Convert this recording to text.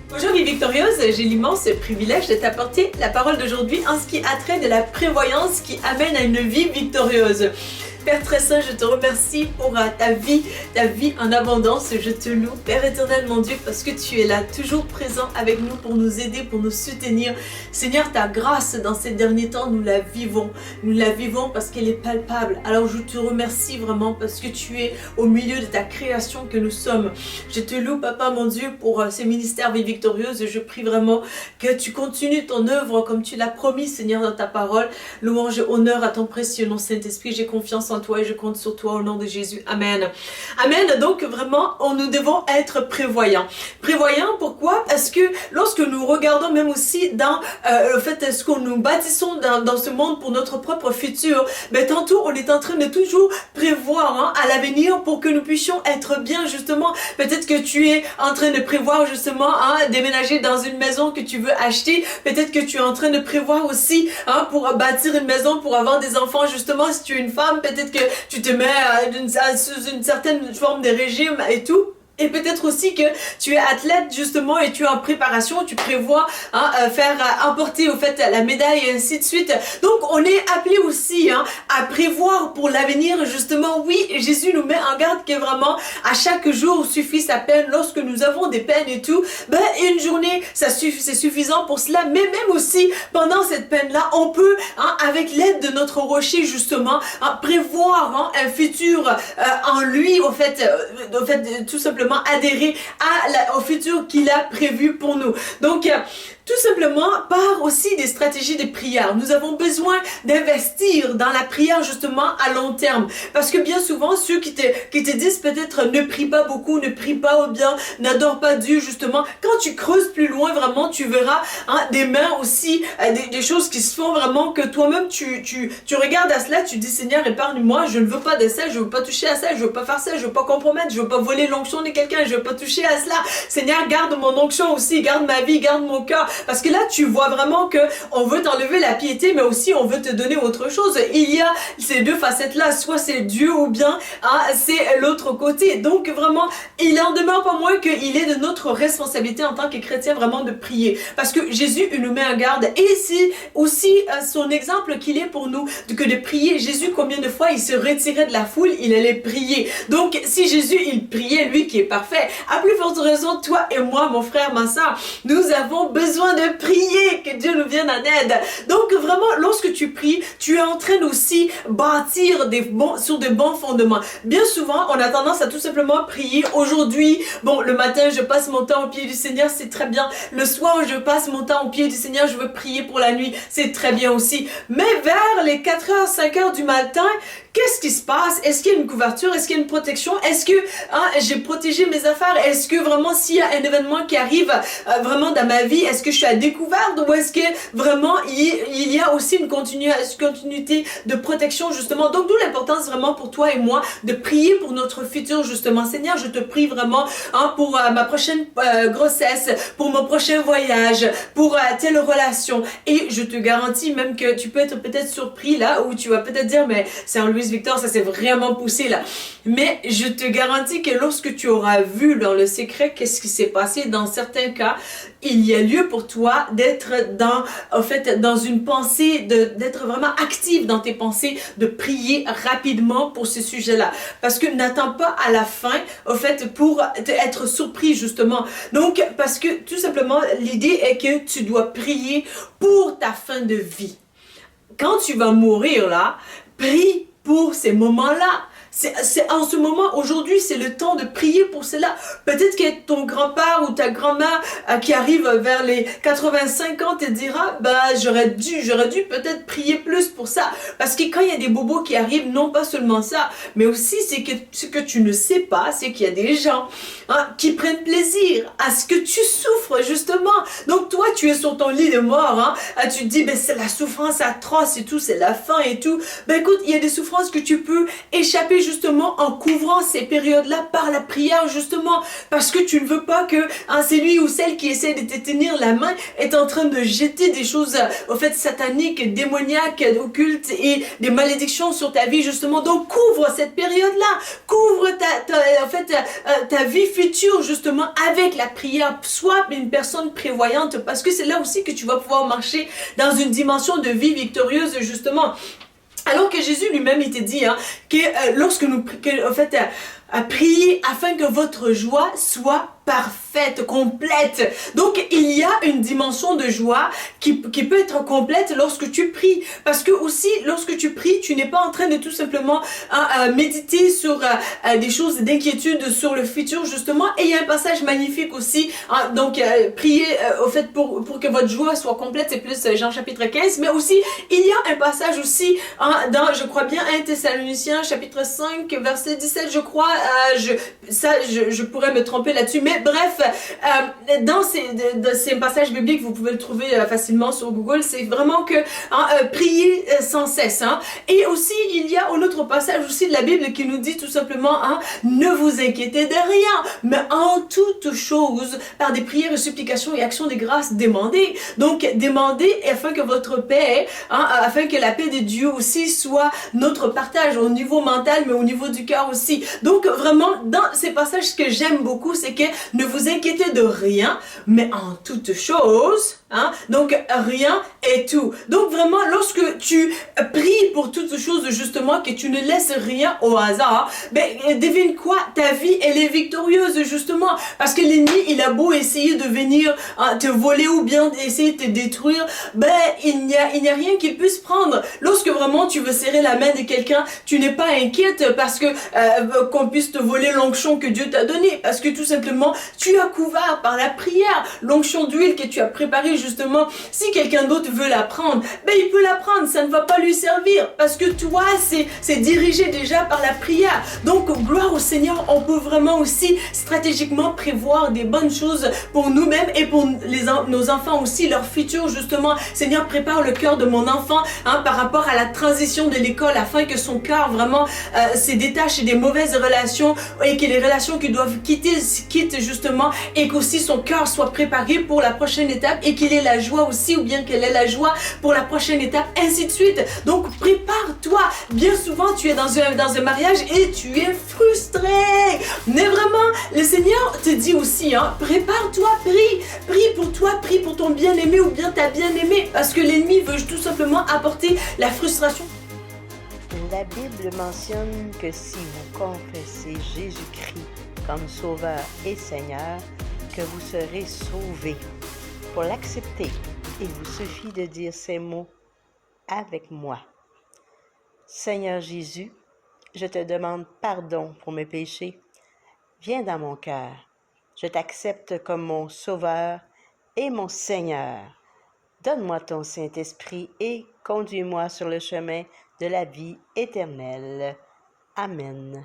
Bonjour Vie Victorieuse, j'ai l'immense privilège de t'apporter la parole d'aujourd'hui en ce qui a trait de la prévoyance qui amène à une vie victorieuse. Père très saint, je te remercie pour ta vie en abondance. Je te loue, Père éternel, mon Dieu, parce que tu es là, toujours présent avec nous pour nous aider, pour nous soutenir. Seigneur, ta grâce dans ces derniers temps, nous la vivons. Nous la vivons parce qu'elle est palpable. Alors je te remercie vraiment parce que tu es au milieu de ta création que nous sommes. Je te loue, Papa, mon Dieu, pour ce ministère Vie Victorieuse. Je prie vraiment que tu continues ton œuvre comme tu l'as promis, Seigneur, dans ta parole. Louange et honneur à ton précieux nom, Saint-Esprit. J'ai confiance en toi et je compte sur toi au nom de Jésus. Amen. Amen. Donc vraiment, nous devons être prévoyants. Prévoyants, pourquoi? Parce que lorsque nous regardons même aussi dans le fait ce qu'on nous bâtissons dans ce monde pour notre propre futur, ben tantôt on est en train de toujours prévoir à l'avenir pour que nous puissions être bien justement. Peut-être que tu es en train de prévoir justement déménager dans une maison que tu veux acheter. Peut-être que tu es en train de prévoir aussi pour bâtir une maison, pour avoir des enfants justement. Si tu es une femme, peut-être que tu te mets sous une certaine forme de régime et tout. Et peut-être aussi que tu es athlète justement et tu es en préparation, tu prévois faire emporter au fait la médaille et ainsi de suite. Donc on est appelé aussi à prévoir pour l'avenir justement. Oui, Jésus nous met en garde que vraiment à chaque jour suffit sa peine. Lorsque nous avons des peines et tout, ben une journée c'est suffisant pour cela. Mais même aussi pendant cette peine-là, on peut avec l'aide de notre rocher justement prévoir un futur en lui au fait tout simplement adhérer au futur qu'il a prévu pour nous. Donc, tout simplement, par aussi des stratégies de prière. Nous avons besoin d'investir dans la prière justement à long terme. Parce que bien souvent, ceux qui te disent peut-être ne prie pas beaucoup, ne prie pas ou bien n'adore pas Dieu justement, quand tu creuses plus loin vraiment, tu verras des mains aussi, des choses qui se font vraiment que toi-même tu regardes à cela, tu dis Seigneur épargne-moi, je ne veux pas de ça, je ne veux pas toucher à ça, je ne veux pas faire ça, je ne veux pas compromettre, je ne veux pas voler l'onction de quelqu'un, je ne veux pas toucher à cela. Seigneur, garde mon onction aussi, garde ma vie, garde mon cœur. Parce que là, tu vois vraiment que on veut t'enlever la piété, mais aussi on veut te donner autre chose. Il y a ces deux facettes-là, soit c'est Dieu ou bien c'est l'autre côté. Donc vraiment, il en demeure pas moins qu'il est de notre responsabilité en tant que chrétien vraiment de prier. Parce que Jésus, il nous met en garde. Et c'est aussi son exemple qu'il est pour nous, que de prier. Jésus, combien de fois il se retirait de la foule, il allait prier. Donc si Jésus, il priait, lui qui est parfait, à plus forte raison, toi et moi, mon frère, ma soeur, nous avons besoin de prier, que Dieu nous vienne en aide. Donc vraiment, lorsque tu pries, tu es en train aussi bâtir sur de bons fondements. Bien souvent, on a tendance à tout simplement prier. Aujourd'hui, bon, le matin, je passe mon temps au pied du Seigneur, c'est très bien. Le soir, je passe mon temps au pied du Seigneur, je veux prier pour la nuit, c'est très bien aussi. Mais vers les 4h, 5h du matin, qu'est-ce qui se passe? Est-ce qu'il y a une couverture? Est-ce qu'il y a une protection? Est-ce que j'ai protégé mes affaires? Est-ce que vraiment s'il y a un événement qui arrive vraiment dans ma vie, est-ce que je suis à découvert ou est-ce que vraiment il y a aussi une continuité de protection justement? Donc d'où l'importance vraiment pour toi et moi de prier pour notre futur justement. Seigneur, je te prie vraiment pour ma prochaine grossesse, pour mon prochain voyage, pour telle relation. Et je te garantis même que tu peux être peut-être surpris là où tu vas peut-être dire mais c'est en Louise Victor, ça s'est vraiment poussé là. Mais je te garantis que lorsque tu auras vu dans le secret qu'est-ce qui s'est passé, dans certains cas, il y a lieu pour toi d'être dans une pensée, d'être vraiment active dans tes pensées, de prier rapidement pour ce sujet-là. Parce que n'attends pas à la fin, pour être surpris justement. Donc, parce que tout simplement, l'idée est que tu dois prier pour ta fin de vie. Quand tu vas mourir là, prie pour ces moments-là. C'est en ce moment, aujourd'hui, c'est le temps de prier pour cela. Peut-être que ton grand-père ou ta grand-mère qui arrive vers les 85 ans te dira, j'aurais dû peut-être prier plus pour ça. Parce que quand il y a des bobos qui arrivent, non pas seulement ça, mais aussi c'est que ce que tu ne sais pas, c'est qu'il y a des gens qui prennent plaisir à ce que tu souffres justement. Donc toi, tu es sur ton lit de mort, tu te dis, c'est la souffrance atroce et tout, c'est la faim et tout. Écoute, il y a des souffrances que tu peux échapper justement en couvrant ces périodes-là par la prière, justement, parce que tu ne veux pas que celui ou celle qui essaie de te tenir la main est en train de jeter des choses, au fait, sataniques, démoniaques, occultes et des malédictions sur ta vie, justement. Donc, couvre cette période-là, couvre ta vie future, justement, avec la prière. Sois une personne prévoyante, parce que c'est là aussi que tu vas pouvoir marcher dans une dimension de vie victorieuse, justement. Alors que Jésus lui-même, il te dit que lorsque nous, priez afin que votre joie soit parfaite, complète. Donc, il y a une dimension de joie qui peut être complète lorsque tu pries. Parce que aussi, lorsque tu pries, tu n'es pas en train de tout simplement méditer sur des choses d'inquiétude sur le futur, justement. Et il y a un passage magnifique aussi. Priez, pour que votre joie soit complète, c'est plus Jean chapitre 15. Mais aussi, il y a un passage aussi dans, je crois bien, 1 Thessaloniciens chapitre 5, verset 17, je crois. Je pourrais me tromper là-dessus. Mais bref, dans ces passages bibliques, vous pouvez le trouver facilement sur Google, c'est vraiment que prier sans cesse. Et aussi, il y a un autre passage aussi de la Bible qui nous dit tout simplement, ne vous inquiétez de rien, mais en toute chose, par des prières et supplications et actions de grâce, demandez. Donc, demandez afin que votre paix, afin que la paix de Dieu aussi soit notre partage au niveau mental, mais au niveau du cœur aussi. Donc, vraiment, dans ces passages, ce que j'aime beaucoup, c'est que ne vous inquiétez de rien, mais en toute chose, donc rien et tout. Donc vraiment, lorsque tu pries pour toutes choses, justement, que tu ne laisses rien au hasard, devine quoi? Ta vie, elle est victorieuse, justement, parce que l'ennemi, il a beau essayer de venir te voler ou bien essayer de te détruire, il n'y a rien qu'il puisse prendre. Lorsque vraiment tu veux serrer la main de quelqu'un, tu n'es pas inquiète parce que qu'on puisse te voler l'onction que Dieu t'a donné, parce que tout simplement, tu as couvert par la prière l'onction d'huile que tu as préparée, justement. Si quelqu'un d'autre veut la prendre, il peut la prendre, ça ne va pas lui servir, parce que toi, c'est dirigé déjà par la prière. Donc, gloire au Seigneur, on peut vraiment aussi stratégiquement prévoir des bonnes choses pour nous-mêmes et pour nos enfants aussi, leur futur, justement. Seigneur, prépare le cœur de mon enfant par rapport à la transition de l'école, afin que son cœur vraiment se détache des mauvaises relations et que les relations qu'ils doivent quitte justement, et qu'aussi son cœur soit préparé pour la prochaine étape et qu'il ait la joie aussi, ou bien qu'elle ait la joie pour la prochaine étape, ainsi de suite. Donc prépare-toi. Bien souvent tu es dans un mariage et tu es frustré, mais vraiment le Seigneur te dit aussi, prépare-toi, prie pour toi, prie pour ton bien-aimé ou bien ta bien-aimée, parce que l'ennemi veut tout simplement apporter la frustration. La Bible mentionne que si vous confessez Jésus-Christ comme Sauveur et Seigneur, que vous serez sauvés. Pour l'accepter, il vous suffit de dire ces mots avec moi. Seigneur Jésus, je te demande pardon pour mes péchés. Viens dans mon cœur. Je t'accepte comme mon Sauveur et mon Seigneur. Donne-moi ton Saint-Esprit et conduis-moi sur le chemin de la vie éternelle. Amen.